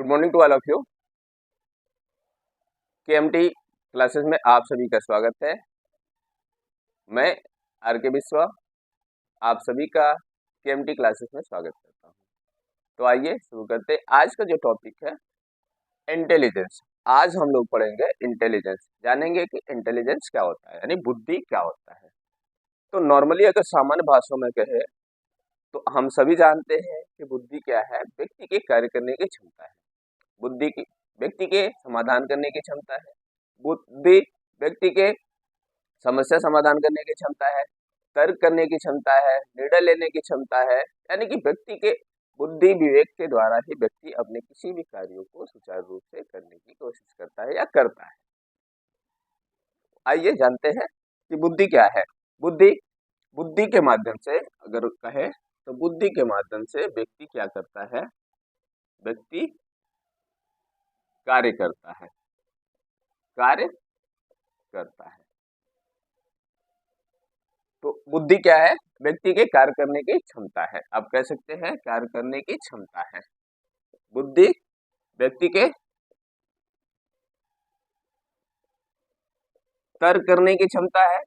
Good morning to all of you. KMT classes में आप सभी का स्वागत है। मैं आर के विश्वा आप सभी का केएमटी क्लासेस में स्वागत करता हूं। तो आइए शुरू करते हैं। आज का जो टॉपिक है इंटेलिजेंस। आज हम लोग पढ़ेंगे इंटेलिजेंस, जानेंगे कि इंटेलिजेंस क्या होता है, यानी बुद्धि क्या होता है। तो नॉर्मली अगर सामान्य भाषा में कहे तो हम सभी जानते हैं कि बुद्धि क्या है। व्यक्ति के कार्य करने की क्षमता है। बुद्धि की व्यक्ति के समाधान करने की क्षमता है। बुद्धि व्यक्ति के समस्या समाधान करने की क्षमता है, तर्क करने की क्षमता है, निर्णय लेने की क्षमता है। यानी कि व्यक्ति के बुद्धि विवेक के द्वारा ही व्यक्ति अपने किसी भी कार्यों को सुचारू रूप से करने की कोशिश करता है या करता है। आइए जानते हैं कि बुद्धि क्या है। बुद्धि बुद्धि के माध्यम से अगर कहे तो बुद्धि के माध्यम से व्यक्ति क्या करता है, व्यक्ति कार्य करता है, कार्य करता है। तो बुद्धि क्या है? व्यक्ति के कार्य करने की क्षमता है। आप कह सकते हैं कार्य करने की क्षमता है। बुद्धि व्यक्ति के तर्क करने की क्षमता है।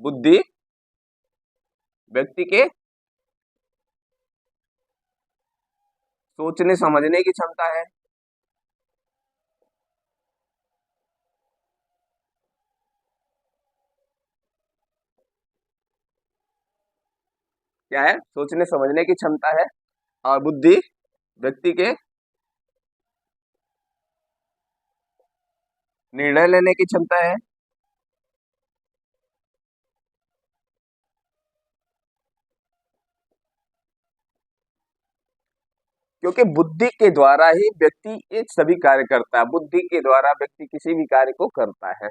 बुद्धि व्यक्ति के सोचने समझने की क्षमता है। क्या है? सोचने समझने की क्षमता है। और बुद्धि व्यक्ति के निर्णय लेने की क्षमता है। क्योंकि बुद्धि के द्वारा ही व्यक्ति ये सभी कार्य करता है। बुद्धि के द्वारा व्यक्ति किसी भी कार्य को करता है।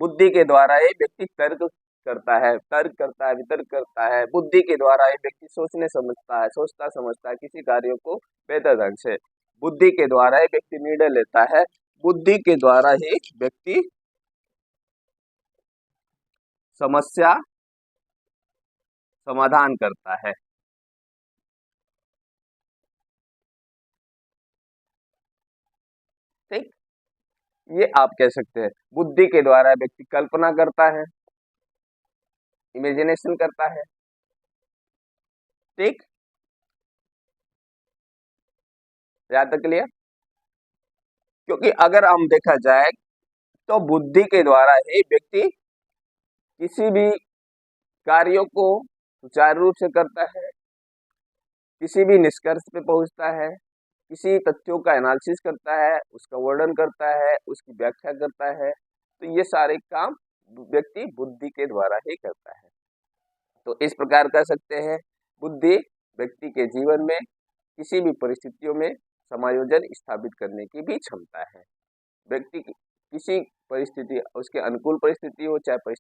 बुद्धि के द्वारा ही व्यक्ति तर्क करता है, तर्क करता है, वितर्क करता है। बुद्धि के द्वारा ही व्यक्ति सोचने समझता है, सोचता समझता है किसी कार्य को बेहतर ढंग से। बुद्धि के द्वारा ही व्यक्ति निर्णय लेता है। बुद्धि के द्वारा ही व्यक्ति समस्या समाधान करता है। ठीक, ये आप कह सकते हैं। बुद्धि के द्वारा व्यक्ति कल्पना करता है, इमेजिनेशन करता है। ठीक, यहाँ तक क्लियर? क्योंकि अगर हम देखा जाए तो बुद्धि के द्वारा ही व्यक्ति किसी भी कार्यों को सुचारू रूप से करता है, किसी भी निष्कर्ष पे पहुंचता है, किसी तथ्यों का एनालिसिस करता है, उसका वर्णन करता है, उसकी व्याख्या करता है। तो ये सारे काम व्यक्ति बुद्धि के द्वारा ही करता है। तो इस प्रकार कह सकते हैं बुद्धि व्यक्ति के जीवन में किसी भी परिस्थितियों में समायोजन स्थापित करने की भी क्षमता है। व्यक्ति की किसी परिस्थिति, उसके अनुकूल परिस्थिति हो चाहे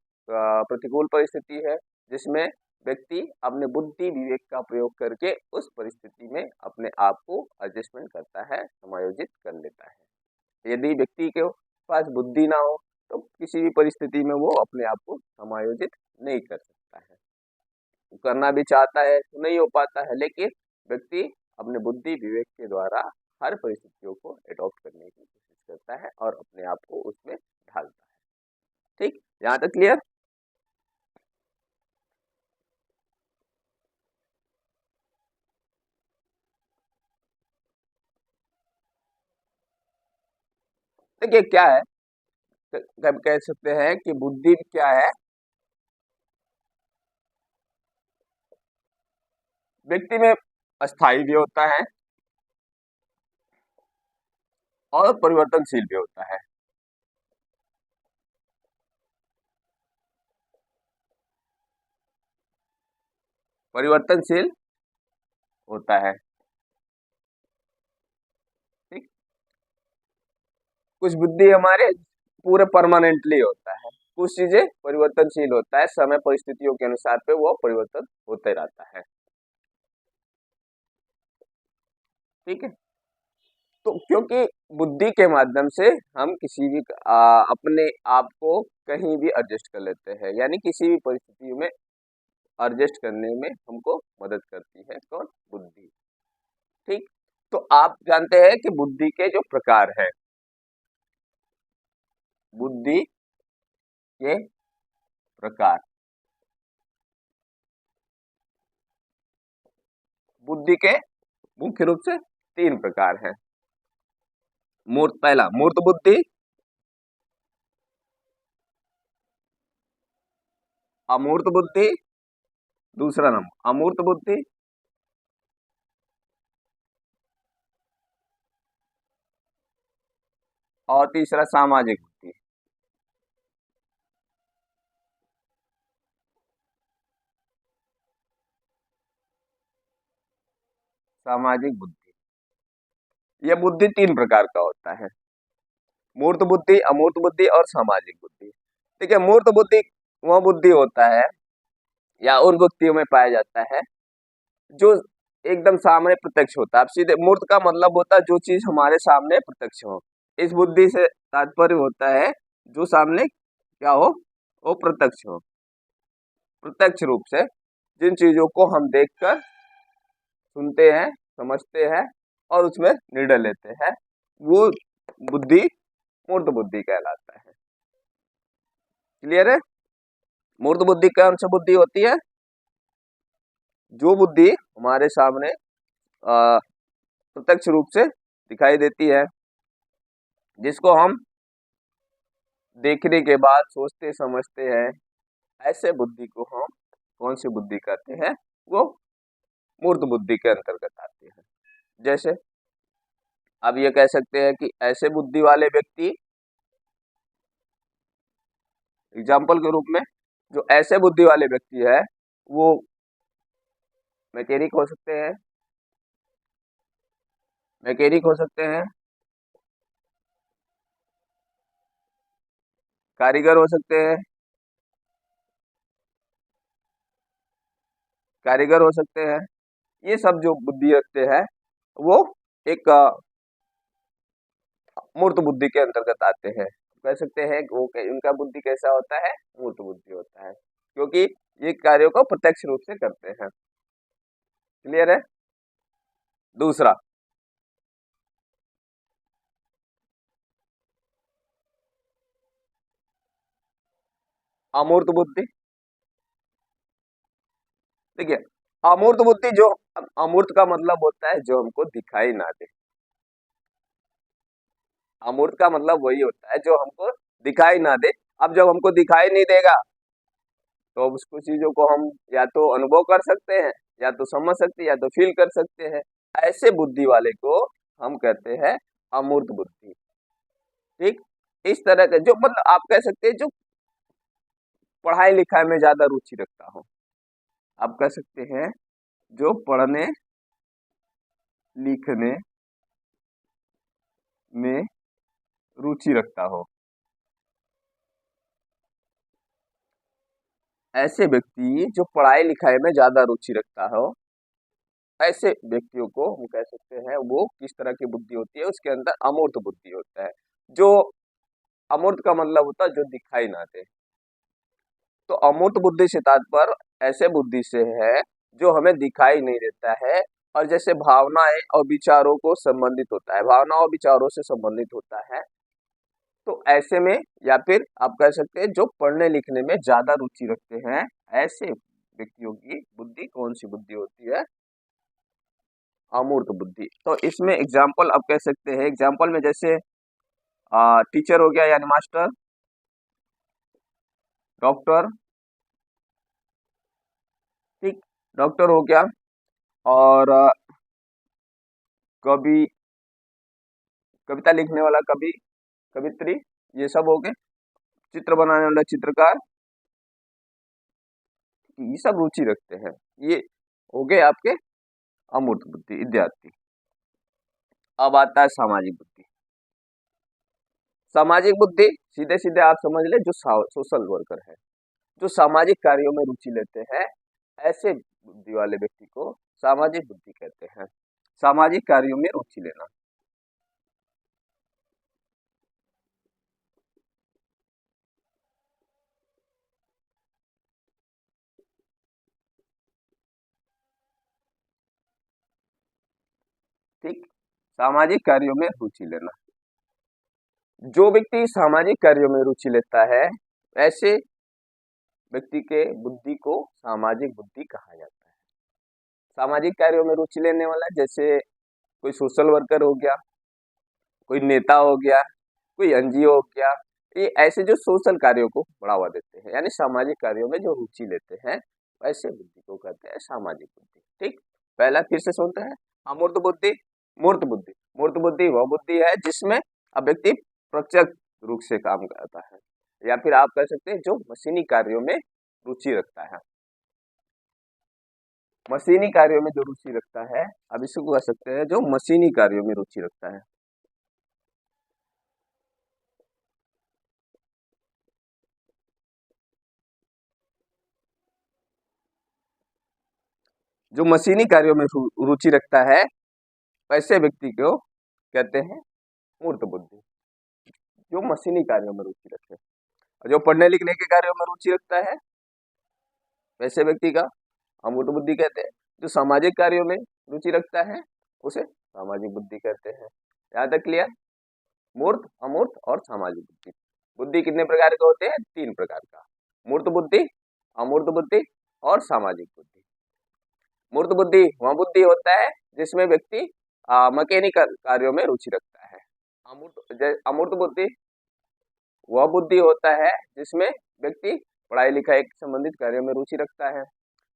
प्रतिकूल परिस्थिति है, जिसमें व्यक्ति अपने बुद्धि विवेक का प्रयोग करके उस परिस्थिति में अपने आप को एडजस्टमेंट करता है, समायोजित कर लेता है। यदि व्यक्ति के पास बुद्धि ना हो तो किसी भी परिस्थिति में वो अपने आप को समायोजित नहीं कर सकता है। करना भी चाहता है तो नहीं हो पाता है, लेकिन व्यक्ति अपने बुद्धि विवेक के द्वारा हर परिस्थितियों को अडॉप्ट करने की कोशिश करता है और अपने आप को उसमें ढालता है। ठीक, यहाँ तक क्लियर? देखिए क्या है, कह सकते हैं कि बुद्धि क्या है, व्यक्ति में अस्थाई भी होता है और परिवर्तनशील भी होता है। परिवर्तनशील होता है। ठीक, कुछ बुद्धि हमारे पूरे परमानेंटली होता है, कुछ चीजें परिवर्तनशील होता है, समय परिस्थितियों के अनुसार पे वो परिवर्तन होते रहता है। ठीक है, तो क्योंकि बुद्धि के माध्यम से हम किसी भी अपने आप को कहीं भी एडजस्ट कर लेते हैं, यानी किसी भी परिस्थिति में एडजस्ट करने में हमको मदद करती है। कौन? बुद्धि। ठीक। तो आप जानते हैं कि बुद्धि के जो प्रकार है, बुद्धि के प्रकार, बुद्धि के मुख्य रूप से 3 प्रकार हैं। पहला मूर्त बुद्धि, अमूर्त बुद्धि, दूसरा नंबर अमूर्त बुद्धि, और तीसरा सामाजिक बुद्धि। सामाजिक बुद्धि, यह बुद्धि 3 प्रकार का होता है, मूर्त बुद्धि, अमूर्त बुद्धि और सामाजिक बुद्धि। देखिए, मूर्त बुद्धि वह बुद्धि होता है या उन बुद्धियों में पाया जाता है जो एकदम सामने प्रत्यक्ष होता है। अब सीधे मूर्त का मतलब होता है जो चीज हमारे सामने प्रत्यक्ष हो। इस बुद्धि से तात्पर्य होता है जो सामने क्या हो, वो प्रत्यक्ष हो। प्रत्यक्ष रूप से जिन चीजों को हम देखकर सुनते हैं, समझते हैं और उसमें निर्णय लेते हैं, वो बुद्धि मूर्त बुद्धि कहलाता है। क्लियर है? मूर्त बुद्धि कौन सी बुद्धि होती है? जो बुद्धि हमारे सामने प्रत्यक्ष रूप से दिखाई देती है, जिसको हम देखने के बाद सोचते समझते हैं, ऐसे बुद्धि को हम कौन सी बुद्धि कहते हैं? वो मूर्त बुद्धि के अंतर्गत आती है। जैसे अब ये कह सकते हैं कि ऐसे बुद्धि वाले व्यक्ति, एग्जाम्पल के रूप में, जो ऐसे बुद्धि वाले व्यक्ति है वो मैकेनिक हो सकते हैं, मैकेनिक हो सकते हैं, कारीगर हो सकते हैं, कारीगर हो सकते हैं। ये सब जो बुद्धि रखते हैं वो एक मूर्त बुद्धि के अंतर्गत आते हैं। कह सकते हैं कि वो उनका बुद्धि कैसा होता है? मूर्त बुद्धि होता है, क्योंकि ये कार्यों को प्रत्यक्ष रूप से करते हैं। क्लियर है? दूसरा अमूर्त बुद्धि। देखिए, अमूर्त बुद्धि जो, अमूर्त का मतलब होता है जो हमको दिखाई ना दे। अमूर्त का मतलब वही होता है जो हमको दिखाई ना दे। अब जब हमको दिखाई नहीं देगा तो अब उसको चीजों को हम या तो अनुभव कर सकते हैं, या तो समझ सकते हैं, या तो फील कर सकते हैं। ऐसे बुद्धि वाले को हम कहते हैं अमूर्त बुद्धि। ठीक। इस तरह के जो, मतलब आप कह सकते हैं जो पढ़ाई लिखाई में ज्यादा रुचि रखता हो, आप कह सकते हैं जो पढ़ने लिखने में रुचि रखता हो, ऐसे व्यक्ति जो पढ़ाई लिखाई में ज्यादा रुचि रखता हो, ऐसे व्यक्तियों को हम कह सकते हैं वो किस तरह की बुद्धि होती है? उसके अंदर अमूर्त बुद्धि होता है। जो अमूर्त का मतलब होता है जो दिखाई ना दे। तो अमूर्त बुद्धि से तात्पर्य ऐसे बुद्धि से है जो हमें दिखाई नहीं देता है, और जैसे भावनाएं और विचारों को संबंधित होता है, भावना और विचारों से संबंधित होता है। तो ऐसे में, या फिर आप कह सकते हैं जो पढ़ने लिखने में ज्यादा रुचि रखते हैं, ऐसे व्यक्तियों की बुद्धि कौन सी बुद्धि होती है? अमूर्त बुद्धि। तो इसमें एग्जाम्पल आप कह सकते हैं, एग्जाम्पल में जैसे टीचर हो गया यानी मास्टर, डॉक्टर, ठीक, डॉक्टर हो गया, और कवि, कविता लिखने वाला कवि, कवित्री, ये सब हो गए, चित्र बनाने वाला चित्रकार, ये सब रुचि रखते हैं। ये हो गए आपके अमूर्त बुद्धि विद्यार्थी। अब आता है सामाजिक बुद्धि। सामाजिक बुद्धि सीधे सीधे आप समझ ले जो सोशल वर्कर है, जो सामाजिक कार्यों में रुचि लेते हैं, ऐसे बुद्धि वाले व्यक्ति को सामाजिक बुद्धि कहते हैं। सामाजिक कार्यों में रुचि लेना। सामाजिक कार्यों में रुचि लेना। जो व्यक्ति सामाजिक कार्यों में रुचि लेता है ऐसे व्यक्ति के बुद्धि को सामाजिक बुद्धि कहा जाता है। सामाजिक कार्यों में रुचि लेने वाला जैसे कोई सोशल वर्कर हो गया, कोई नेता हो गया, कोई एनजीओ हो गया, ये ऐसे जो सोशल कार्यों को बढ़ावा देते हैं यानी सामाजिक कार्यों में जो रुचि लेते हैं ऐसे बुद्धि को कहते हैं सामाजिक बुद्धि। ठीक, पहला फिर से सुनते हैं। अमूर्त बुद्धि, मूर्त बुद्धि। मूर्त बुद्धि वह बुद्धि है जिसमें अब व्यक्ति प्रत्यक्ष रूप से काम करता है, या फिर आप कह सकते हैं जो मशीनी कार्यों में रुचि रखता है। मशीनी कार्यों में जो रुचि रखता है, अब इसको कह सकते हैं जो मशीनी कार्यों में रुचि रखता है। जो मशीनी कार्यों में रुचि रखता है ऐसे व्यक्ति को कहते हैं मूर्त बुद्धि, जो मशीनी कार्यों में रुचि रखते हैं। और जो पढ़ने लिखने के कार्यों में रुचि रखता है वैसे व्यक्ति का अमूर्त बुद्धि कहते हैं। जो सामाजिक कार्यों में रुचि रखता है उसे सामाजिक बुद्धि कहते हैं। यहाँ तक क्लियर? मूर्त, अमूर्त और सामाजिक बुद्धि। बुद्धि कितने प्रकार के होते हैं? 3 प्रकार का, मूर्त बुद्धि, अमूर्त बुद्धि और सामाजिक बुद्धि। मूर्त बुद्धि वह बुद्धि होता है जिसमें व्यक्ति मैकेनिकल कार्यों में रुचि रखता है। अमूर्त बुद्धि वह बुद्धि होता है जिसमें व्यक्ति पढ़ाई लिखाई से संबंधित कार्यों में रुचि रखता है।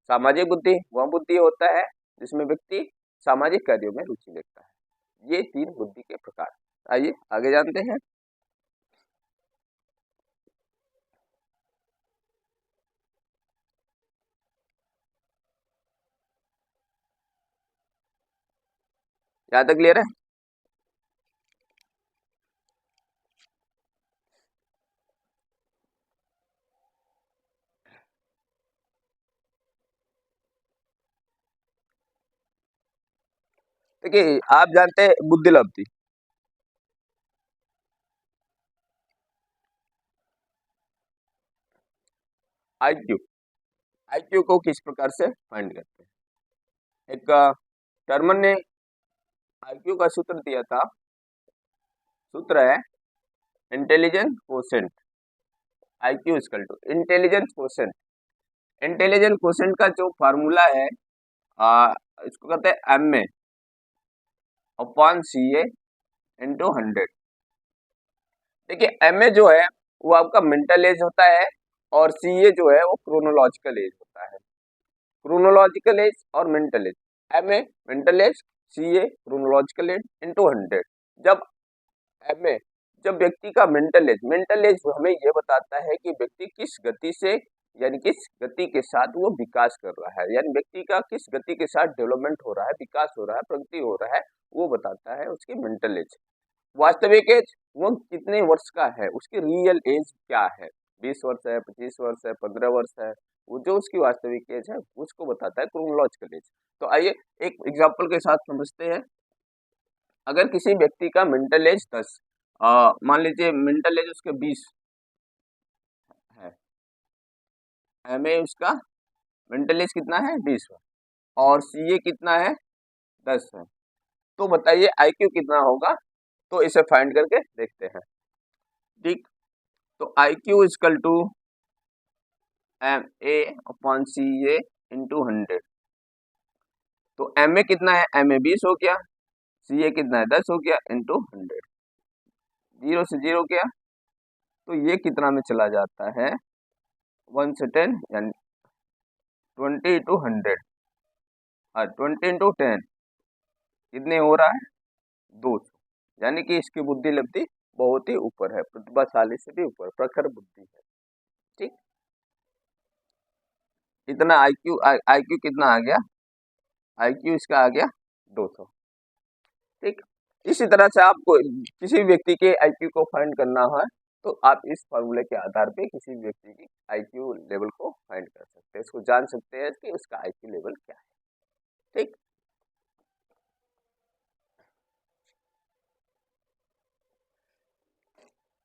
सामाजिक बुद्धि वह बुद्धि होता है जिसमें व्यक्ति सामाजिक कार्यों में रुचि लेता है। ये 3 बुद्धि के प्रकार। आइए आगे जानते हैं। यहाँ तक क्लियर है? देखिए आप जानते हैं बुद्धि लब्धि, आईक्यू, आईक्यू को किस प्रकार से फाइंड करते हैं? एक टर्मन ने आईक्यू का सूत्र दिया था। सूत्र है intelligence quotient, IQ equal to intelligence quotient. Intelligence quotient का जो फार्मूला है इसको कहते हैं एमए अपॉन सीए इंटू 100। देखिए एमए जो है वो आपका मेंटल एज होता है और सीए जो है वो क्रोनोलॉजिकल एज होता है। क्रोनोलॉजिकल एज और mental as, MA mental as, CA chronological age into 100। जब एमए, जब व्यक्ति का मेंटल एज हमें ये बताता है कि व्यक्ति किस गति से यानी किस गति के साथ वो विकास कर रहा है, यानी व्यक्ति का किस गति के साथ डेवलपमेंट हो रहा है, विकास हो रहा है, प्रगति हो रहा है, वो बताता है उसकी मेंटल एज। वास्तविक एज वो कितने वर्ष का है, उसकी रियल एज क्या है, 20 वर्ष है, 25 वर्ष है, 15 वर्ष है, वो जो उसकी वास्तविक एज है उसको बताता है क्रोनोलॉजिकल एज। तो आइए एक एग्जांपल के साथ समझते हैं। अगर किसी व्यक्ति का मेंटल एज 10, मान लीजिए मेंटल एज उसके 20 है, एमए उसका मेंटल एज कितना है 20 और सीए कितना है 10 है, तो बताइए आईक्यू कितना होगा? तो इसे फाइंड करके देखते हैं। ठीक, तो IQ equal to M A upon C A into 100। तो एम ए कितना है? एम ए 20 हो गया, सी ए कितना है 10 हो गया इंटू 100। 0 से 0 गया तो ये कितना में चला जाता है? 1 से 10 यानी 20 टू 100 और 20 इंटू 10 कितने हो रहा है? 200। यानी कि इसकी बुद्धि लब्धि बहुत ही ऊपर है, प्रतिभाशाली से भी ऊपर, प्रखर बुद्धि है। ठीक, इतना आईक्यू, आईक्यू कितना आ गया? आईक्यू इसका आ गया 200। ठीक, इसी तरह से आपको किसी व्यक्ति के आईक्यू को फाइंड करना है तो आप इस फॉर्मूले के आधार पे किसी व्यक्ति की आईक्यू लेवल को फाइंड कर सकते हैं, इसको जान सकते हैं कि उसका आईक्यू लेवल क्या है। ठीक,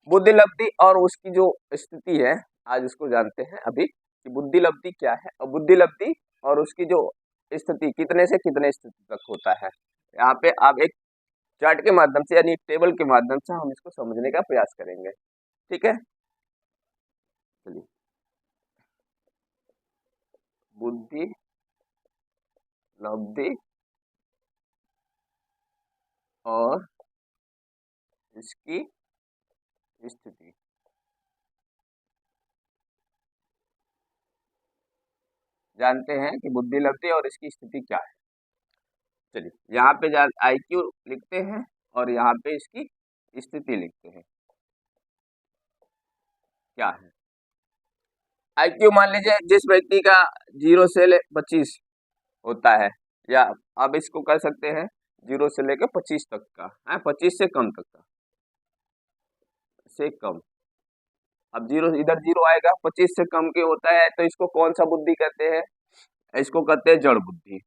बुद्धि लब्धि और उसकी जो स्थिति है आज उसको जानते हैं अभी कि बुद्धि लब्धि क्या है, और बुद्धि लब्धि और उसकी जो स्थिति कितने से कितने स्थिति तक होता है। यहाँ पे आप एक चार्ट के माध्यम से यानी टेबल के माध्यम से हम इसको समझने का प्रयास करेंगे। ठीक है, चलिए। बुद्धि, लब्धि और इसकी स्थिति। जानते हैं कि बुद्धि, लब्धि और इसकी स्थिति क्या है। चलिए, यहाँ पे IQ लिखते हैं और यहाँ पे इसकी स्थिति लिखते हैं। क्या है IQ? मान लीजिए जिस व्यक्ति का 0 से 25 होता है, या अब इसको कर सकते हैं 0 से लेकर 25 तक का है, 25 से कम तक का, से कम। अब 0 इधर 0 आएगा, 25 से कम के होता है, तो इसको कौन सा बुद्धि कहते हैं? इसको कहते हैं जड़ बुद्धि।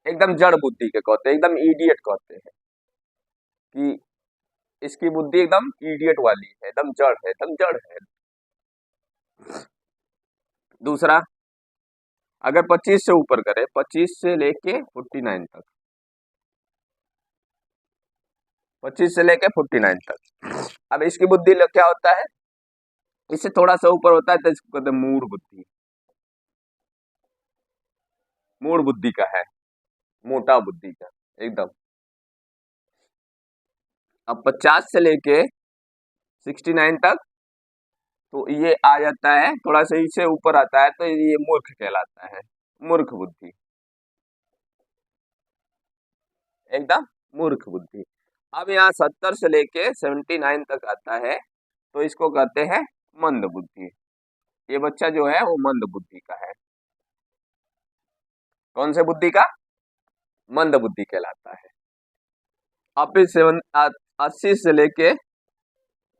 एकदम जड़ बुद्धि के कहते हैं, एकदम इडियट कहते हैं कि इसकी बुद्धि एकदम इडियट वाली है, एकदम जड़ है, एकदम जड़ है। दूसरा, अगर 25 से ऊपर करे, 25 से लेके 49 तक, 25 से लेके 49 तक, अब इसकी बुद्धि क्या होता है? इससे थोड़ा सा ऊपर होता है तो इसको कहते हैं मूढ़ बुद्धि। मूढ़ बुद्धि का है, मोटा बुद्धि का एकदम। अब 50 से लेके 69 तक तो ये आ जाता है, थोड़ा सा इससे ऊपर आता है तो ये मूर्ख कहलाता है, मूर्ख बुद्धि, एकदम मूर्ख बुद्धि। अब यहाँ 70 से लेके 79 तक आता है तो इसको कहते हैं मंद बुद्धि। ये बच्चा जो है वो मंद बुद्धि का है। कौन से बुद्धि का? मंद बुद्धि कहलाता है। अब फिर 80 से लेके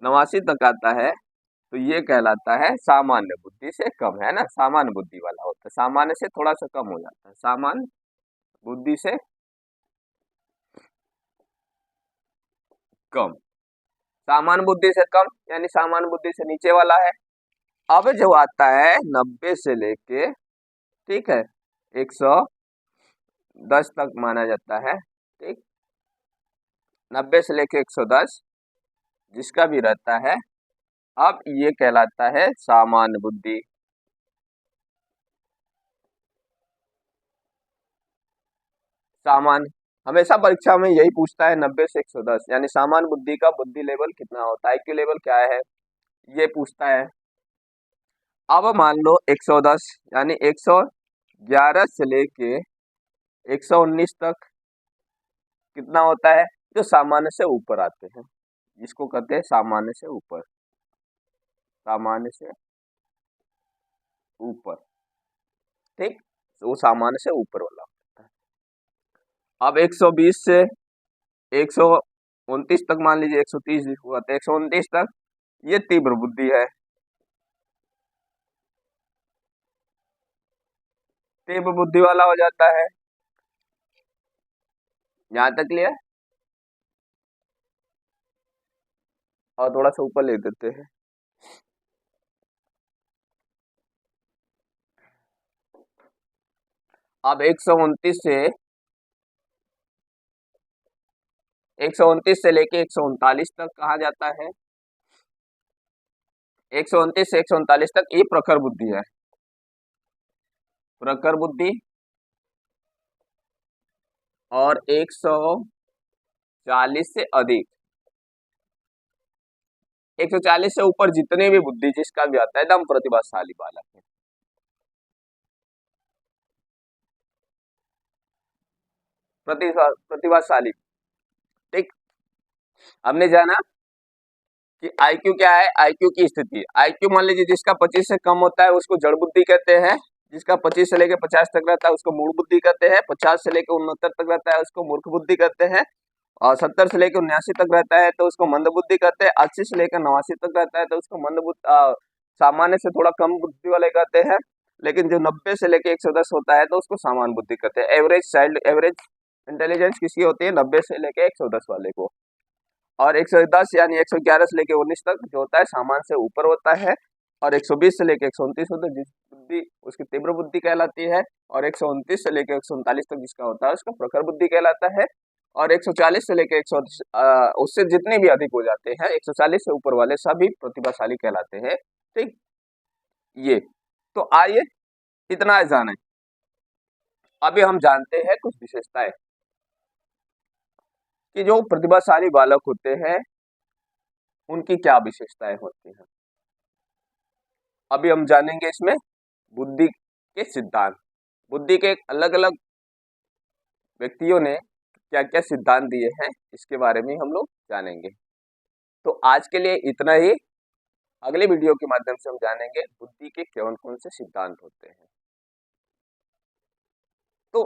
89 तक आता है तो ये कहलाता है सामान्य बुद्धि से कम, है ना, सामान्य बुद्धि वाला होता है, सामान्य से थोड़ा सा कम हो जाता है, सामान्य बुद्धि से कम। सामान्य बुद्धि से कम यानी सामान्य बुद्धि से नीचे वाला है। अब जो आता है 90 से लेके, ठीक है, 110 तक माना जाता है, ठीक, 90 से लेके 110 जिसका भी रहता है, अब ये कहलाता है सामान्य बुद्धि। सामान्य हमेशा परीक्षा में यही पूछता है, 90 से 110 यानी सामान्य बुद्धि का बुद्धि लेवल कितना होता है, IQ लेवल क्या है, ये पूछता है। अब मान लो 110 यानी 111 से लेके 119 तक कितना होता है? जो सामान्य से ऊपर आते हैं, इसको कहते हैं सामान्य से ऊपर, सामान्य से ऊपर, ठीक, तो वो सामान्य से ऊपर वाला होता है। अब 120 से 129 तक, मान लीजिए 130 हुआ तो 129 तक ये तीव्र बुद्धि है, तीव्र बुद्धि वाला हो जाता है। यहां तक क्लियर? और थोड़ा सा ऊपर ले देते हैं। अब 129 से लेके 139 तक कहा जाता है, 129 से 139 तक ये प्रखर बुद्धि है, प्रखर बुद्धि। और 140 से अधिक, 140 से ऊपर जितने भी बुद्धि जिसका भी आता है एकदम प्रतिभाशाली बालक है। प्रतिभाशाली, ठीक। हमने जाना कि IQ क्या है, IQ की स्थिति। IQ मान लीजिए जिसका 25 से कम होता है उसको जड़ बुद्धि कहते हैं, जिसका 25 से लेकर 50 तक रहता है उसको मूढ़ बुद्धि कहते हैं, 50 से लेकर 69 तक रहता है उसको मूर्ख बुद्धि कहते हैं, और 70 से लेकर 79 तक रहता है तो उसको मंद बुद्धि कहते हैं, 80 से लेकर 89 तक रहता है तो उसको सामान्य से थोड़ा कम बुद्धि वाले कहते हैं, लेकिन जो 90 से लेकर 110 होता है तो उसको सामान्य बुद्धि कहते हैं। एवरेज चाइल्ड, एवरेज इंटेलिजेंस किसकी होती है? 90 से लेकर 110 वाले को। और 110 यानी 111 से लेकर 19 तक जो होता है सामान्य से ऊपर होता है, और 120 से लेकर 129 होता है बुद्धि उसकी तीव्र बुद्धि कहलाती है, और 129 से लेकर 139 तक जिसका होता है उसका प्रखर बुद्धि कहलाता है, और 140 से लेकर 100 उससे जितने भी अधिक हो जाते हैं 140 से ऊपर वाले सभी प्रतिभाशाली कहलाते हैं। ठीक, ये तो आइए इतना जाने। अभी हम जानते हैं कुछ विशेषताएं कि जो प्रतिभाशाली बालक होते हैं उनकी क्या विशेषताएं होती हैं। अभी हम जानेंगे इसमें बुद्धि के सिद्धांत। बुद्धि के अलग अलग व्यक्तियों ने क्या क्या सिद्धांत दिए हैं इसके बारे में हम लोग जानेंगे। तो आज के लिए इतना ही। अगले वीडियो के माध्यम से हम जानेंगे बुद्धि के कौन कौन से सिद्धांत होते हैं। तो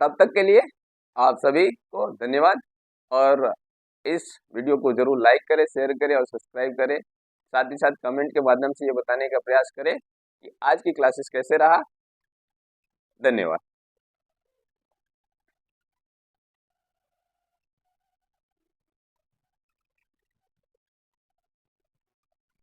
तब तक के लिए आप सभी को धन्यवाद, और इस वीडियो को जरूर लाइक करें, शेयर करें और सब्सक्राइब करें। साथ ही साथ कमेंट के माध्यम से ये बताने का प्रयास करें कि आज की क्लासेस कैसे रहा। धन्यवाद।